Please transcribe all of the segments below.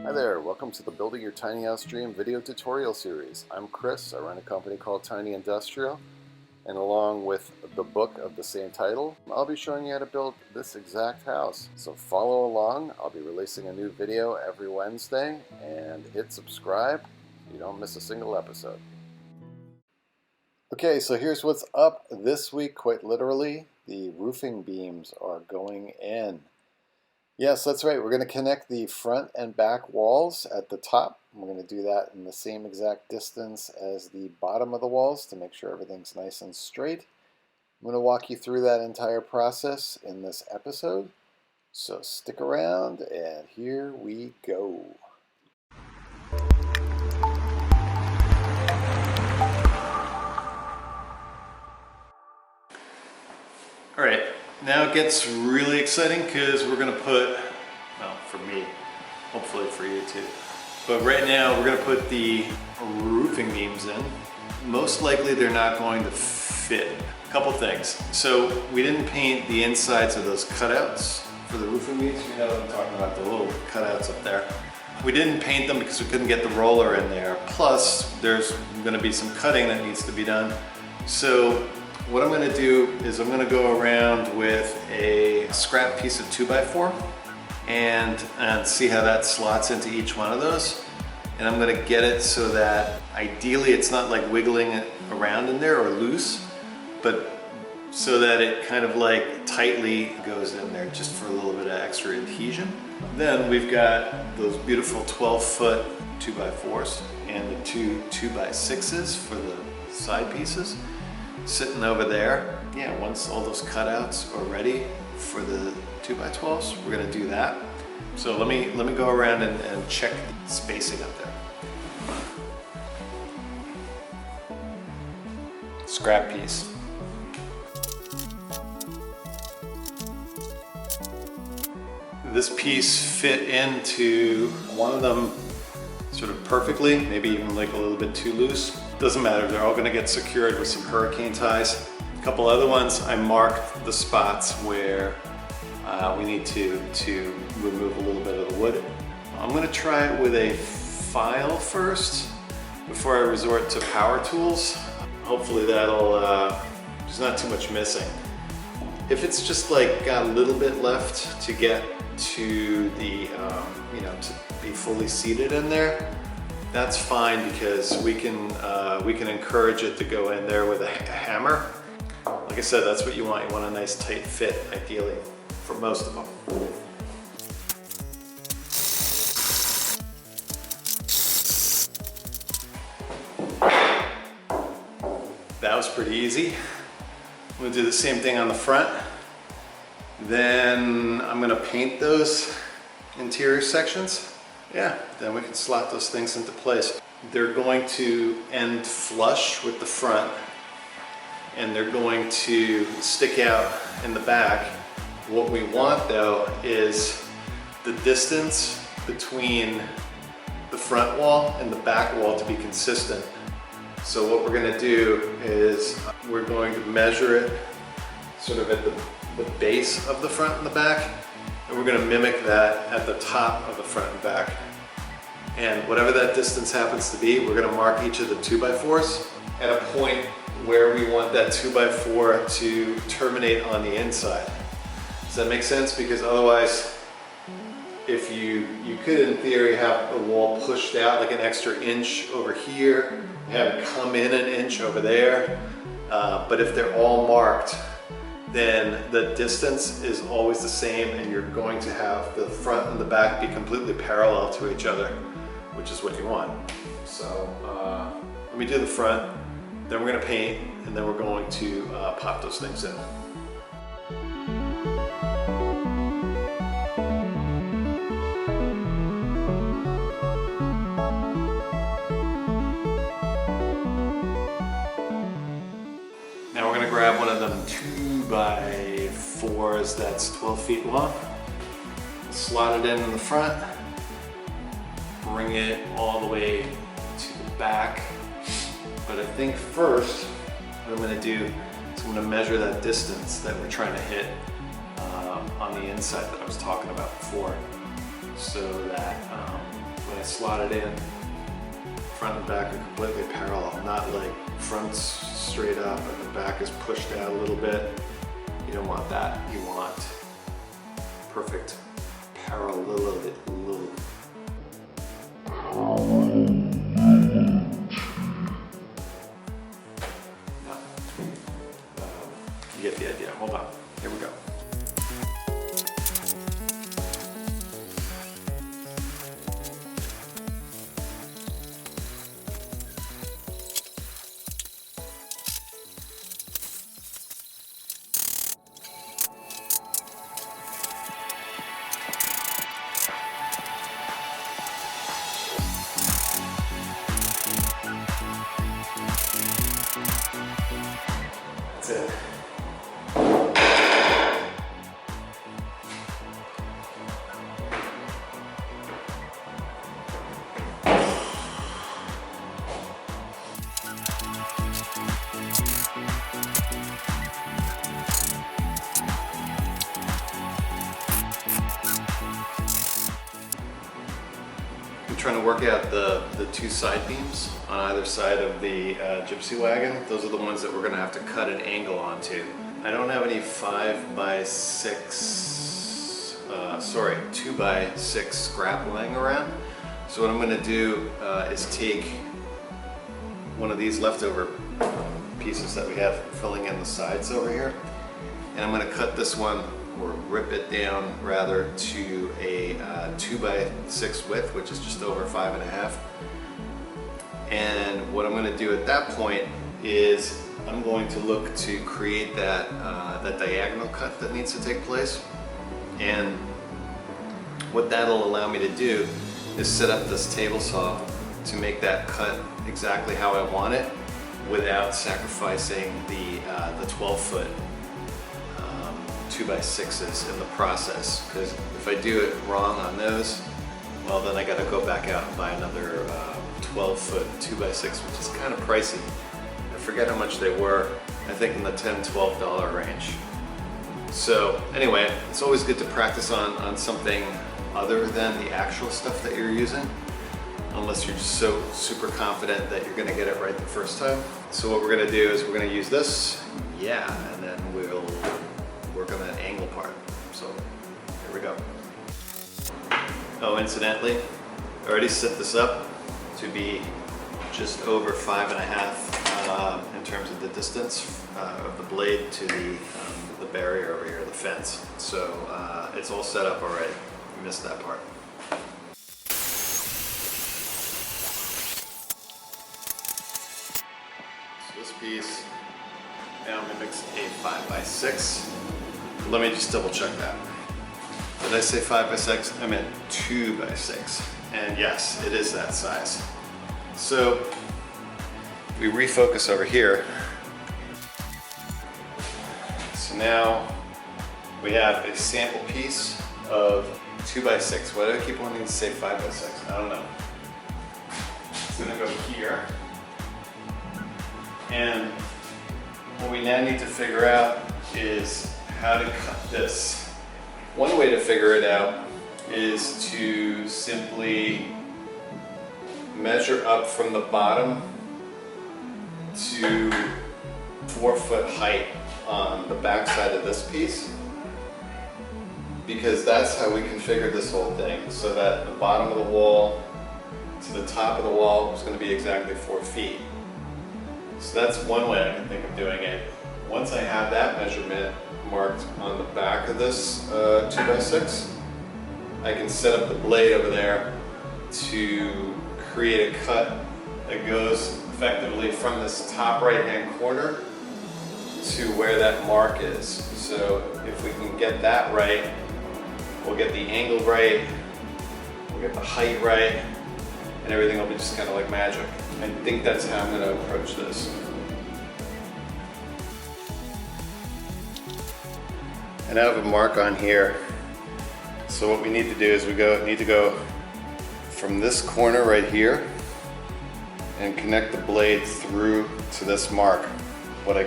Hi there, welcome to the Building Your Tiny House Dream video tutorial series. I'm Chris, I run a company called Tiny Industrial, and along with the book of the same title, I'll be showing you how to build this exact house. So follow along, I'll be releasing a new video every Wednesday, and hit subscribe so you don't miss a single episode. Okay, so here's what's up this week, quite literally. The roofing beams are going in. Yes, that's right. We're going to connect the front and back walls at the top. We're going to do that in the same exact distance as the bottom of the walls to make sure everything's nice and straight. I'm going to walk you through that entire process in this episode. So stick around and here we go. All right, now it gets really exciting because we're gonna put, well, for me, hopefully for you too, but right now we're gonna put the roofing beams in. Most likely they're not going to fit. A couple things. So we didn't paint the insides of those cutouts for the roofing beams. You know what I'm talking about, the little cutouts up there. We didn't paint them because we couldn't get the roller in there. Plus, there's gonna be some cutting that needs to be done. So what I'm going to do is I'm going to go around with a scrap piece of 2x4 and see how that slots into each one of those. And I'm going to get it so that ideally it's not like wiggling it around in there or loose, but so that it kind of like tightly goes in there just for a little bit of extra adhesion. Then we've got those beautiful 12-foot 2x4s and the two 2x6s for the side pieces sitting over there. Yeah, once all those cutouts are ready for the 2x12s, we're gonna do that. So let me go around and check the spacing up there. Scrap piece. This piece fit into one of them sort of perfectly, maybe even like a little bit too loose. Doesn't matter, they're all gonna get secured with some hurricane ties. A couple other ones, I marked the spots where we need to remove a little bit of the wood. I'm gonna try it with a file first before I resort to power tools. Hopefully that'll, there's not too much missing. If it's just like got a little bit left to get to the, to be fully seated in there, that's fine because we can encourage it to go in there with a hammer. Like I said, that's what you want. You want a nice tight fit, ideally, for most of them. That was pretty easy. I'm gonna do the same thing on the front. Then I'm gonna paint those interior sections. Yeah, then we can slot those things into place. They're going to end flush with the front and they're going to stick out in the back. What we want though is the distance between the front wall and the back wall to be consistent. So what we're gonna do is we're going to measure it sort of at the base of the front and the back. And we're going to mimic that at the top of the front and back. And whatever that distance happens to be, we're going to mark each of the 2x4s at a point where we want that 2x4 to terminate on the inside. Does that make sense? Because otherwise, if you could in theory have the wall pushed out like an extra inch over here, have it come in an inch over there. But if they're all marked, then the distance is always the same and you're going to have the front and the back be completely parallel to each other, which is what you want. So let me do the front, then we're gonna paint, and then we're going to pop those things in. Now we're gonna grab one of them 2x4s that's 12 feet long. Slot it in the front. Bring it all the way to the back. But I think first, what I'm gonna do is I'm gonna measure that distance that we're trying to hit on the inside that I was talking about before, so that I slot it in, front and back are completely parallel, not like front's straight up and the back is pushed out a little bit. You don't want that. You want perfect parallelism. You get the idea. Hold on. Here we go. That's it. I'm trying to work out the two side beams on either side of the gypsy wagon. Those are the ones that we're going to have to cut an angle onto. I don't have any 2x6 scrap lying around. So what I'm going to do is take one of these leftover pieces that we have filling in the sides over here, and I'm going to cut this one, or rip it down rather, to a 2x6 width, which is just over 5.5. And what I'm going to do at that point is I'm going to look to create that diagonal cut that needs to take place. And what that'll allow me to do is set up this table saw to make that cut exactly how I want it, without sacrificing the 12-foot 2x6s in the process. Because if I do it wrong on those, well, then I got to go back out and buy another 12-foot 2x6, which is kind of pricey. I forget how much they were. I think in the $10–12 range. So anyway, it's always good to practice on something other than the actual stuff that you're using, unless you're just so super confident that you're going to get it right the first time. So what we're going to do is we're going to use this, and then we'll work on that angle part. So here we go. Oh, incidentally, I already set this up to be just over 5.5 in terms of the distance of the blade to the barrier over here, the fence. So it's all set up already. You missed that part. So this piece now mimics a 5x6. Let me just double check that. Did I say 5x6? I meant 2x6. And yes, it is that size. So we refocus over here. So now we have a sample piece of 2x6. Why do I keep wanting to say 5x6? I don't know. It's gonna go here. And what we now need to figure out is how to cut this. One way to figure it out is to simply measure up from the bottom to 4-foot height on the back side of this piece, because that's how we configured this whole thing, so that the bottom of the wall to the top of the wall is going to be exactly 4 feet. So that's one way I can think of doing it. Once I have that measurement marked on the back of this 2x6, I can set up the blade over there to create a cut that goes effectively from this top right hand corner to where that mark is. So if we can get that right, we'll get the angle right, we'll get the height right, and everything will be just kind of like magic. I think that's how I'm going to approach this. And I have a mark on here. So what we need to do is we need to go from this corner right here and connect the blade through to this mark. What I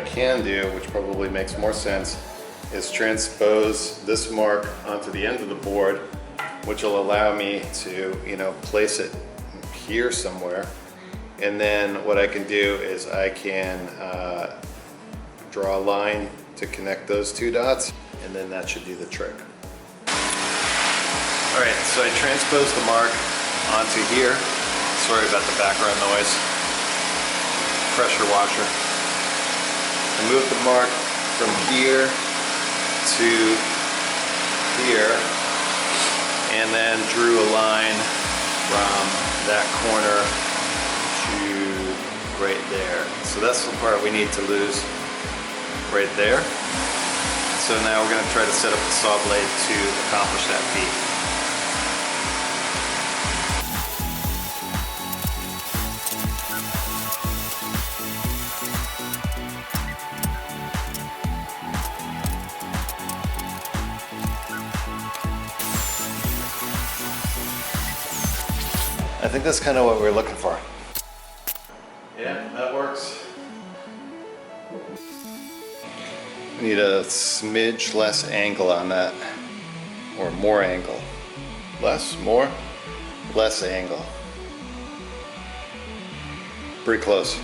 can do, which probably makes more sense, is transpose this mark onto the end of the board which will allow me to, place it here somewhere. And then what I can do is I can draw a line to connect those two dots, and then that should do the trick. All right, so I transposed the mark onto here. Sorry about the background noise. Pressure washer. I moved the mark from here to here, and then drew a line from that corner to right there. So that's the part we need to lose right there. So now we're going to try to set up the saw blade to accomplish that feat. I think that's kind of what we're looking for. Yeah, that works. We need a smidge less angle on that, or more angle. Less, more, less angle. Pretty close.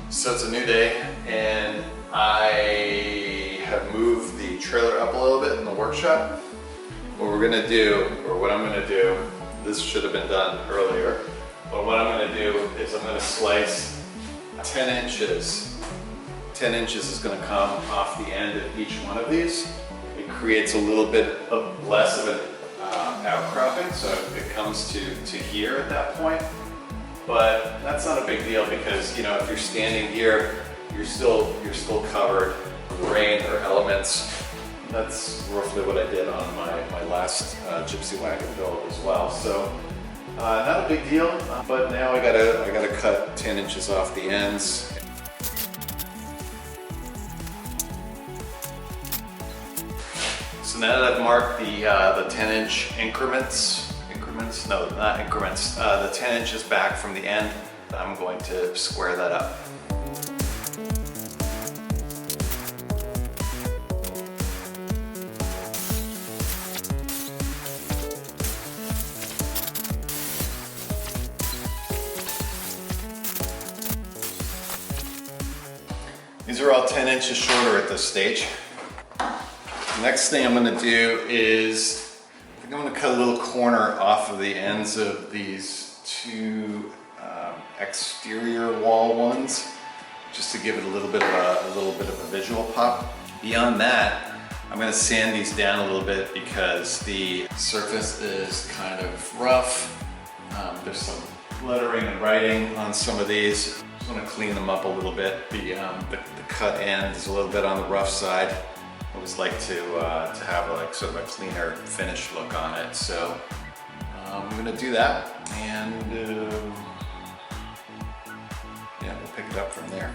So it's a new day, and I have moved the trailer up a little bit in the workshop. What we're gonna do, or what I'm gonna do, this should have been done earlier, but what I'm going to do is I'm going to slice 10 inches. 10 inches is going to come off the end of each one of these. It creates a little bit of less of an outcropping, so it comes to here at that point. But that's not a big deal because, if you're standing here, you're still covered with rain or elements. That's roughly what I did on my last gypsy wagon build as well. So not a big deal, but now I gotta cut 10 inches off the ends. So now that I've marked the 10-inch increments, no, not increments, the 10 inches back from the end, I'm going to square that up. These are all 10 inches shorter at this stage. The next thing I'm going to do is, I think I'm going to cut a little corner off of the ends of these two exterior wall ones, just to give it a little bit of a visual pop. Beyond that, I'm going to sand these down a little bit because the surface is kind of rough. There's some lettering and writing on some of these. I want to clean them up a little bit. The cut end is a little bit on the rough side. I always like to have like sort of a cleaner finish look on it. So I'm going to do that, and yeah, we'll pick it up from there.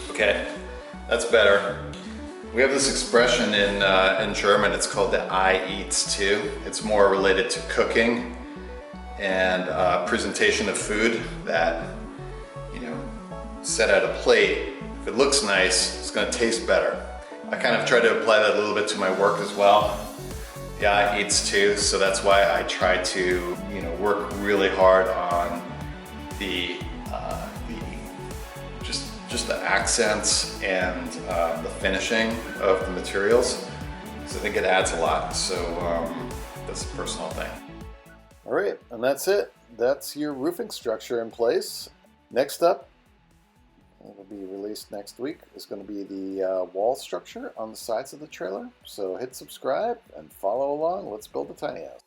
Okay, that's better. We have this expression in German, it's called the Eye eats too. It's more related to cooking and presentation of food, that, set out a plate. If it looks nice, it's gonna taste better. I kind of try to apply that a little bit to my work as well. The eye eats too, so that's why I try to, work really hard on the just the accents and the finishing of the materials. So I think it adds a lot. So that's a personal thing. All right, and that's it. That's your roofing structure in place. Next up, it will be released next week, is going to be the wall structure on the sides of the trailer. So hit subscribe and follow along. Let's build a tiny house.